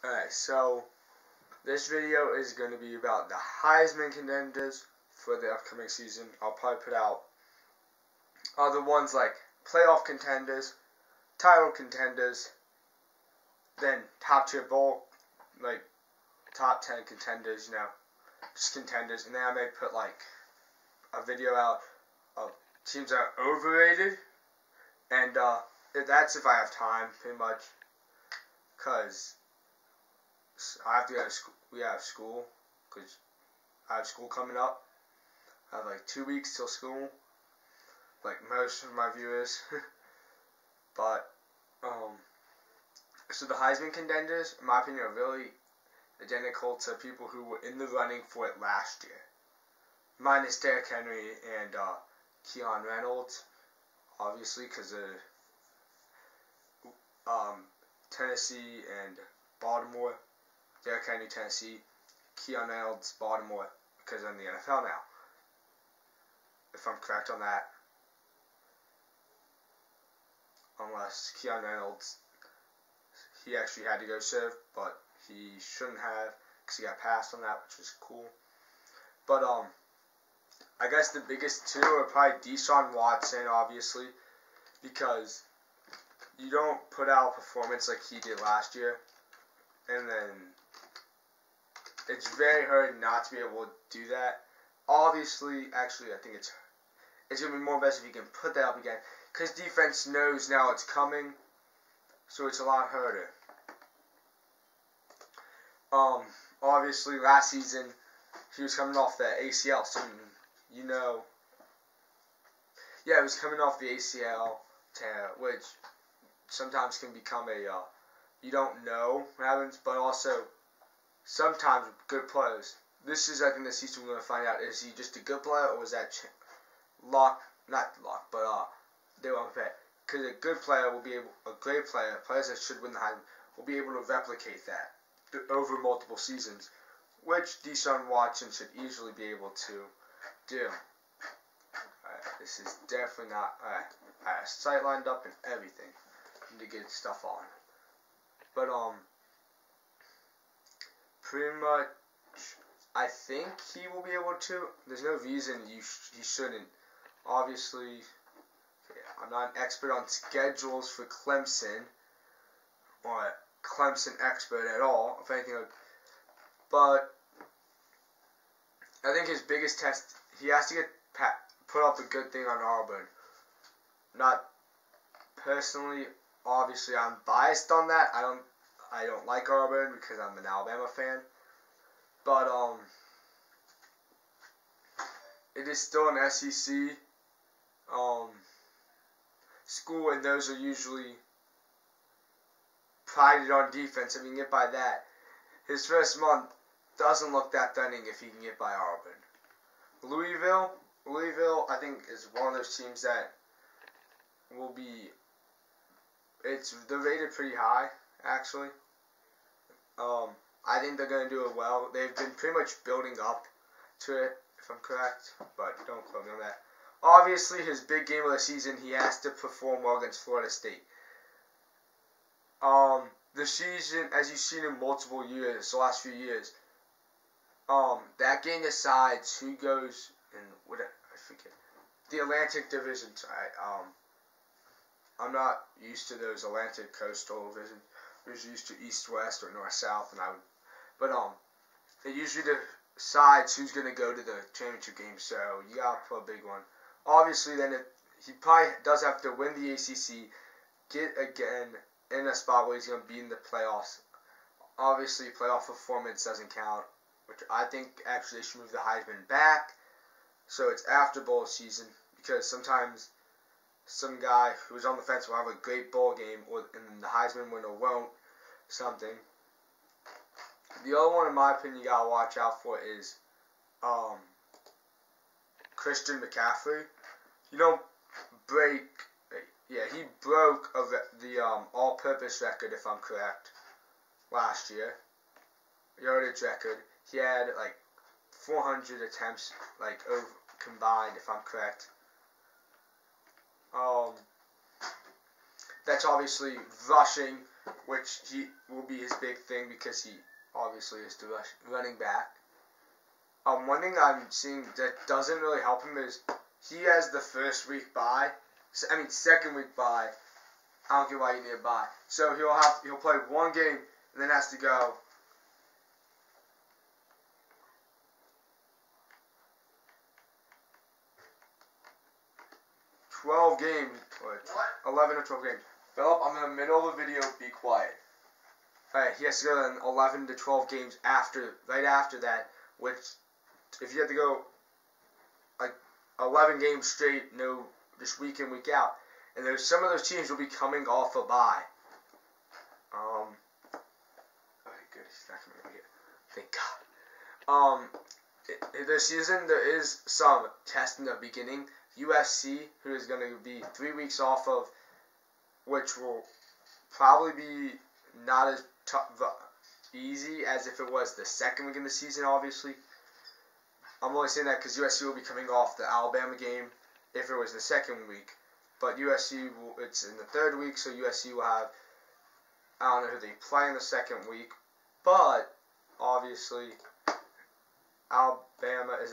Alright, so this video is going to be about the Heisman contenders for the upcoming season. I'll probably put out other ones like playoff contenders, title contenders, then top tier bowl, like top 10 contenders, just contenders, and then I may put like a video out of teams that are overrated, and that's if I have time, pretty much, because I have to go to school. We have school, because I have school coming up. I have like 2 weeks till school, like most of my viewers. But, so the Heisman contenders, in my opinion, are really identical to people who were in the running for it last year. Minus Derrick Henry and Keon Reynolds, obviously, because of Tennessee and Baltimore. Derrick Henry, Tennessee, Keon Reynolds, Baltimore, because I'm in the NFL now. If I'm correct on that. Unless Keon Reynolds, he actually had to go serve, but he shouldn't have, because he got passed on that, which was cool. But, I guess the biggest two are probably Deshaun Watson, obviously, because you don't put out a performance like he did last year, and then it's very hard not to be able to do that. Obviously, actually, I think it's going to be more best if you can put that up again, because defense knows now it's coming, so it's a lot harder. Obviously, last season, he was coming off the ACL, so he was coming off the ACL tear, which sometimes can become you don't know what happens, but also sometimes with good players. This is, I think, the season we're going to find out, is he just a good player, or was that luck? Not luck, but they were unfair. Because a good player will be able, a great player, players that should win the Heisman, will be able to replicate that over multiple seasons, which Deshaun Watson should easily be able to do. This is definitely not, I have sight lined up and everything to get stuff on. But, pretty much, I think he will be able to. There's no reason he shouldn't. Obviously, I'm not an expert on schedules for Clemson, or Clemson expert at all, if anything. But I think his biggest test, he has to put up a good thing on Auburn. Not personally, obviously, I'm biased on that. I don't like Auburn because I'm an Alabama fan. But it is still an SEC school, and those are usually prided on defense. If he can get by that, his first month doesn't look that threatening if he can get by Auburn. Louisville, I think, is one of those teams that will be. They're rated pretty high, actually. I think they're going to do it well. They've been pretty much building up to it, if I'm correct, but don't quote me on that. Obviously, his big game of the season, he has to perform well against Florida State. The season, as you've seen in multiple years, the last few years, that game decides who goes in, I forget, the Atlantic Division. I'm not used to those Atlantic Coastal Divisions. I was used to East-West or North-South, but it usually decides who's going to go to the championship game, so you got to put a big one. Obviously, then he probably does have to win the ACC, get again in a spot where he's going to be in the playoffs. Obviously, playoff performance doesn't count, which I think actually they should move the Heisman back, so it's after bowl season, because sometimes some guy who's on the fence will have a great bowl game, and the Heisman winner won't, something. The other one, in my opinion, you gotta watch out for is Christian McCaffrey. He broke the all-purpose record, if I'm correct, last year. Yardage record. He had like 400 attempts, like combined, if I'm correct. That's obviously rushing, which he will be his big thing because he obviously is the running back. One thing I'm seeing that doesn't really help him is he has the first week bye. Second week bye. I don't get why you need a bye. So he'll play one game and then has to go. $12 games, or 11 or 12 games. Philip, I'm in the middle of a video. Be quiet. Alright, he has to go in 11 to 12 games right after that, which if you have to go like 11 games straight, no, just week in, week out, and there's some of those teams will be coming off a bye. Okay, good, he's not coming over here. Thank God. This season there is some test in the beginning. USC, who is going to be 3 weeks off of, which will probably be not as easy as if it was the second week in the season, obviously. I'm only saying that because USC will be coming off the Alabama game if it was the second week. But USC, it's in the third week, so USC will have, I don't know who they play in the second week. But, obviously, Alabama is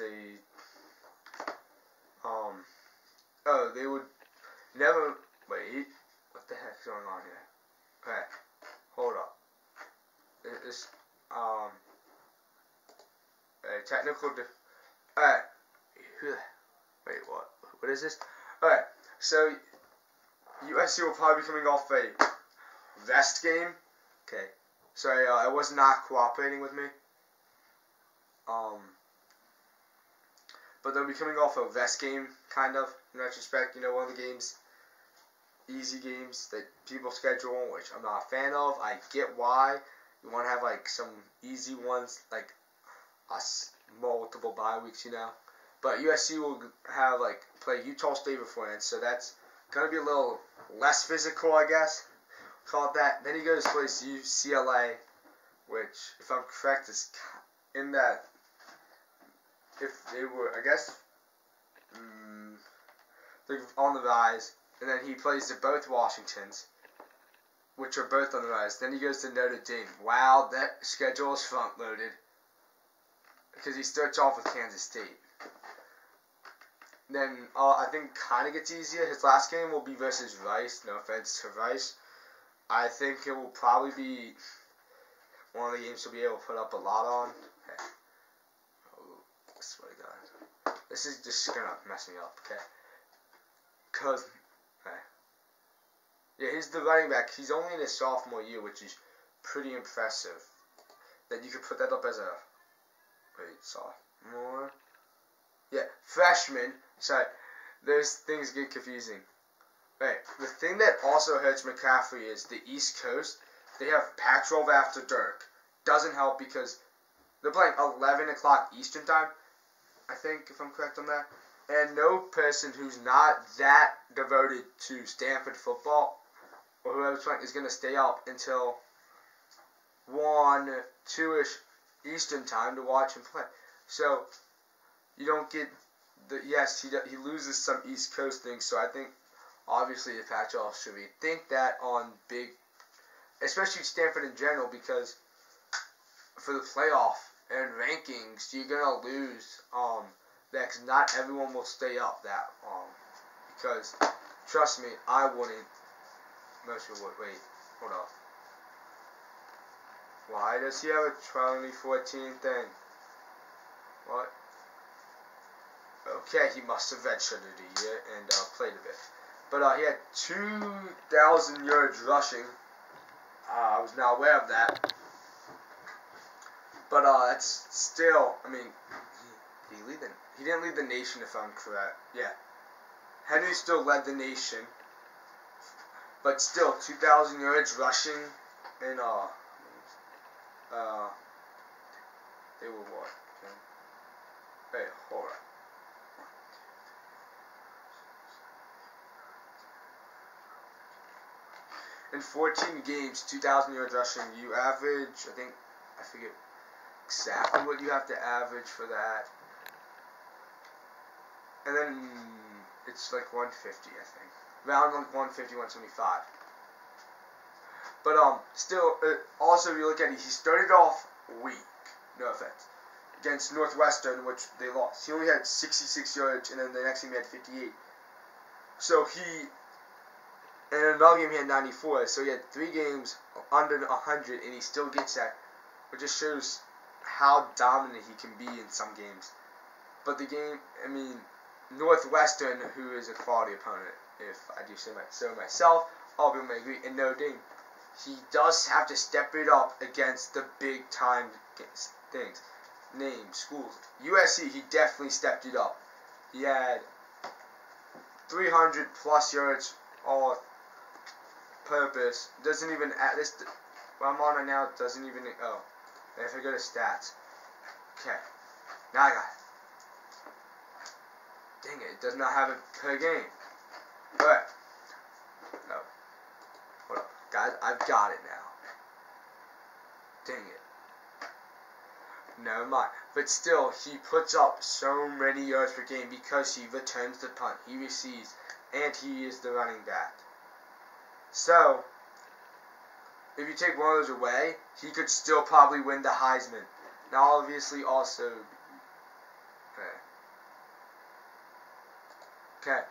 they would never, wait, what the heck's going on here? Okay, hold up. It's, technical, alright, wait, what is this? Alright, so, USC will probably be coming off a rest game. Okay, sorry, it was not cooperating with me. But they'll be coming off a rest game, kind of, in retrospect. You know, one of the games, easy games that people schedule, which I'm not a fan of. I get why. You want to have, like, some easy ones, like, multiple bye weeks, you know. But USC will have, like, play Utah State beforehand, so that's going to be a little less physical, I guess. Call it that. Then he goes to play UCLA, which, if I'm correct, is in that. If they were, I guess, they're on the rise, and then he plays to both Washingtons, which are both on the rise. Then he goes to Notre Dame. Wow, that schedule is front-loaded, because he starts off with Kansas State. Then, I think kind of gets easier. His last game will be versus Rice. No offense to Rice. I think it will probably be one of the games he'll be able to put up a lot on. Okay. Swear to God. This is just gonna mess me up, okay? Cause, okay. Yeah, he's the running back. He's only in his sophomore year, which is pretty impressive. That you could put that up as a, wait, sophomore? Yeah, freshman. Sorry, those things get confusing. Right, the thing that also hurts McCaffrey is the East Coast. They have Pac-12 after dark. Doesn't help because they're playing 11 o'clock Eastern time. I think, if I'm correct on that. And no person who's not that devoted to Stanford football, or whoever's playing, is going to stay up until 1, 2-ish Eastern time to watch him play. So, you don't get the, yes, he loses some East Coast things, so I think, obviously, the Pac-12 should rethink that on big, especially Stanford in general, because for the playoff and rankings, you're gonna lose that, because not everyone will stay up that because trust me, I wouldn't. Most people would. Wait, hold up. Why does he have a 2014 thing? What? Okay, he must have redshirted a year and played a bit. But he had 2,000 yards rushing. I was not aware of that. But that's still, I mean, he didn't lead the nation, if I'm correct. Yeah. Henry still led the nation. But still, 2,000 yards rushing, and they were what? Wait, hold on. In 14 games, 2,000 yards rushing, you average, I forget exactly what you have to average for that. And then it's like 150, I think. Around like 150, 175. But still, also you look at it, he started off weak. No offense. Against Northwestern, which they lost. He only had 66 yards, and then the next game he had 58. So and in another game he had 94. So he had 3 games under 100, and he still gets that, which just shows how dominant he can be in some games. But the game, Northwestern, who is a quality opponent, if I do say so myself, all people may agree, and Notre Dame, he does have to step it up against the big time things. Names, schools. USC, he definitely stepped it up. He had 300 plus yards all purpose. Doesn't even at this. What I'm on right now doesn't even. Oh, if I go to stats. Okay, now I got it. Dang it! It does not have it per game. Alright. No. Hold up, guys. I've got it now. Dang it. Never mind. But still, he puts up so many yards per game because he returns the punt, he receives, and he is the running back. So, if you take one of those away, he could still probably win the Heisman. Now, obviously, also... Okay.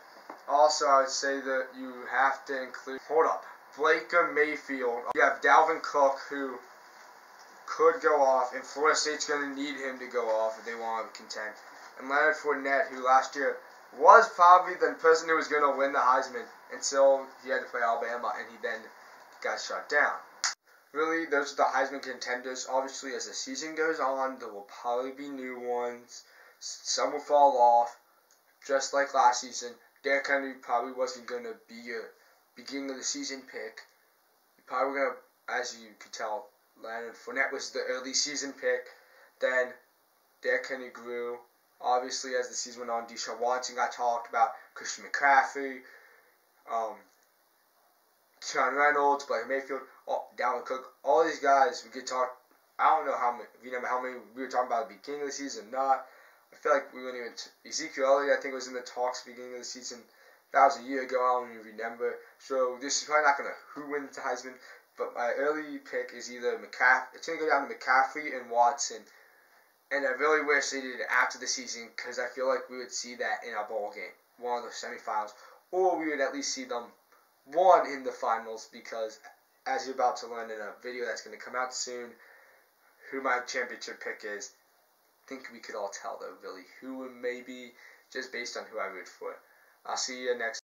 Also, I would say that you have to include... Hold up. Baker Mayfield. You have Dalvin Cook, who could go off, and Florida State's going to need him to go off if they want to contend. And Leonard Fournette, who last year was probably the person who was going to win the Heisman until he had to play Alabama, and he then got shut down. Really, those are the Heisman contenders. Obviously, as the season goes on, there will probably be new ones. Some will fall off, just like last season. Derrick Henry probably wasn't going to be a beginning of the season pick. Probably going to, as you could tell, Leonard Fournette was the early season pick. Then Derrick Henry grew. Obviously, as the season went on, Deshaun Watson got talked about, Christian McCaffrey, Sean Reynolds, Baker Mayfield, Dalvin Cook. All these guys we could talk. I don't know how many. If you remember how many we were talking about at the beginning of the season, not. I feel like we wouldn't even. Ezekiel Elliott, I think, was in the talks at the beginning of the season. That was a year ago. I don't even remember. So this is probably not gonna who wins the Heisman. But my early pick is either McCaffrey. It's gonna go down to McCaffrey and Watson. And I really wish they did it after the season, because I feel like we would see that in a bowl game, one of the semifinals, or we would at least see them won in the finals, because as you're about to learn in a video that's going to come out soon, who my championship pick is, I think we could all tell though, really, who maybe just based on who I root for. I'll see you next